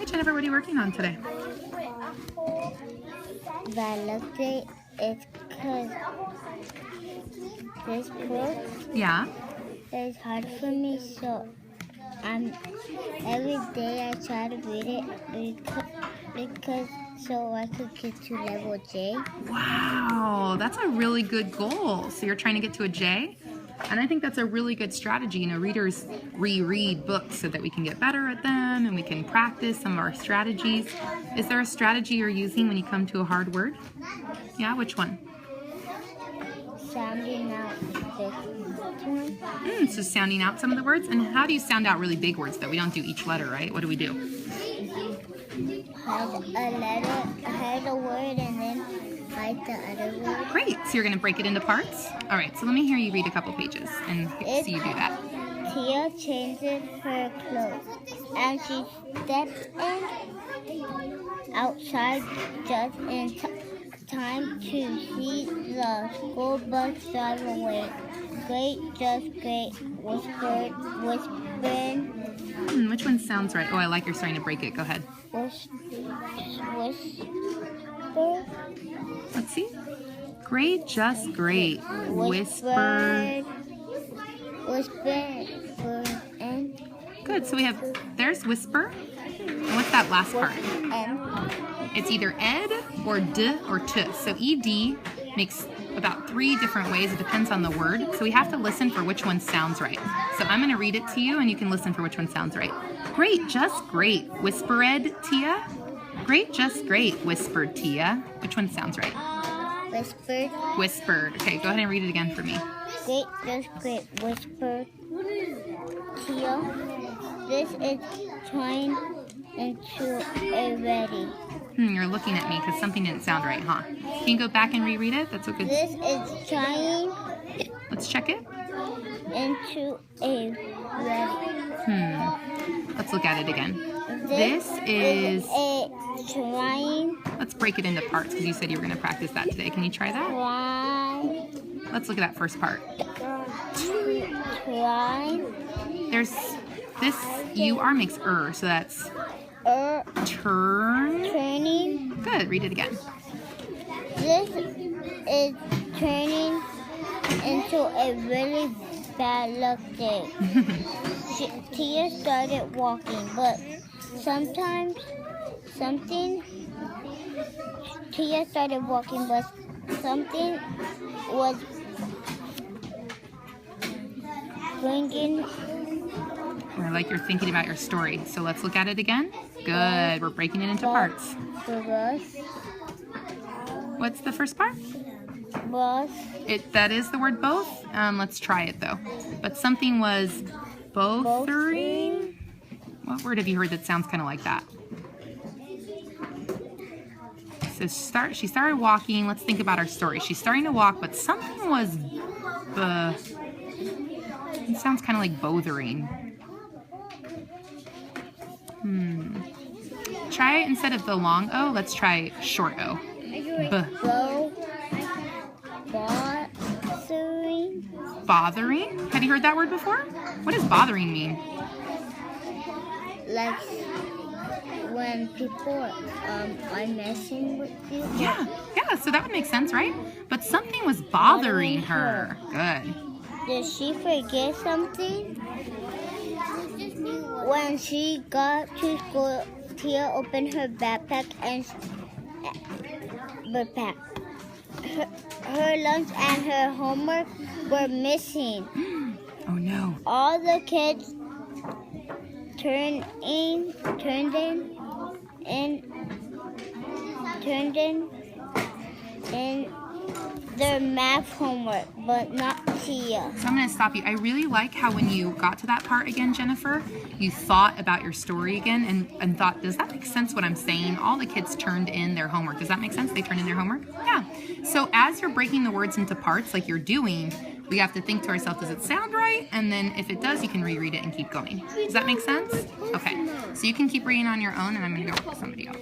Jennifer, what are you working on today? Validate is because this book Yeah. is hard for me, so every day I try to read it because so I could get to level J. Wow, that's a really good goal. So you're trying to get to a J? And I think that's a really good strategy. You know, readers reread books so that we can get better at them and we can practice some of our strategies. Is there a strategy you're using when you come to a hard word? Yeah, which one? Sounding out this one. So sounding out some of the words. And how do you sound out really big words though? We don't do each letter, right? What do we do? Had a word and then write the other word. Great. So you're going to break it into parts? All right. So let me hear you read a couple pages and see you do that. Tia changes her clothes and she steps in outside just in time to see the school bus drive away. Great, just great, whispering. Which one sounds right? Oh, I like you're starting to break it. Go ahead. Whisper. Let's see. Great, just great. Whisper. And Good. So we have, there's whisper. And what's that last part? It's either ed or d or t. So ed makes about 3 different ways. It depends on the word. So we have to listen for which one sounds right. So I'm going to read it to you and you can listen for which one sounds right. Great, just great. Whispered, Tia. Great, just great. Whispered, Tia. Which one sounds right? Whispered. Whispered. Okay, go ahead and read it again for me. Great, just great. Whispered, Tia. This is turning into a ready. You're looking at me because something didn't sound right, huh? Can you go back and reread it? That's okay. This is turning Let's check it. into a ready. Let's look at it again. This is a trying. Let's break it into parts because you said you were going to practice that today. Can you try that? Let's look at that first part. Try. There's this UR makes so that's Turning. Good. Read it again. This is turning into a really bad luck day. Tia started walking, but something was bringing. Or like you're thinking about your story. So let's look at it again. Good. We're breaking it into parts. The bus. What's the first part? Bus. That is the word both. Let's try it though. But something was bothering. What word have you heard that sounds kind of like that? So she started walking. Let's think about our story. She's starting to walk, but something was it sounds kind of like bothering. Try it instead of the long O. Let's try short O. Bothering? Have you heard that word before? What does bothering mean? Like when people are messing with you. Yeah, so that would make sense, right? But something was bothering her. Good. Did she forget something? When she got to school, Tia opened her backpack and her lunch and her homework were missing. Oh no. All the kids turned in their math homework, but not Tia. So I'm going to stop you. I really like how when you got to that part again, Jennifer, you thought about your story again and thought, does that make sense what I'm saying? All the kids turned in their homework. Does that make sense? They turned in their homework? Yeah. So as you're breaking the words into parts like you're doing, we have to think to ourselves, does it sound right? And then if it does, you can reread it and keep going. Does that make sense? Okay. So you can keep reading on your own and I'm going to go with somebody else.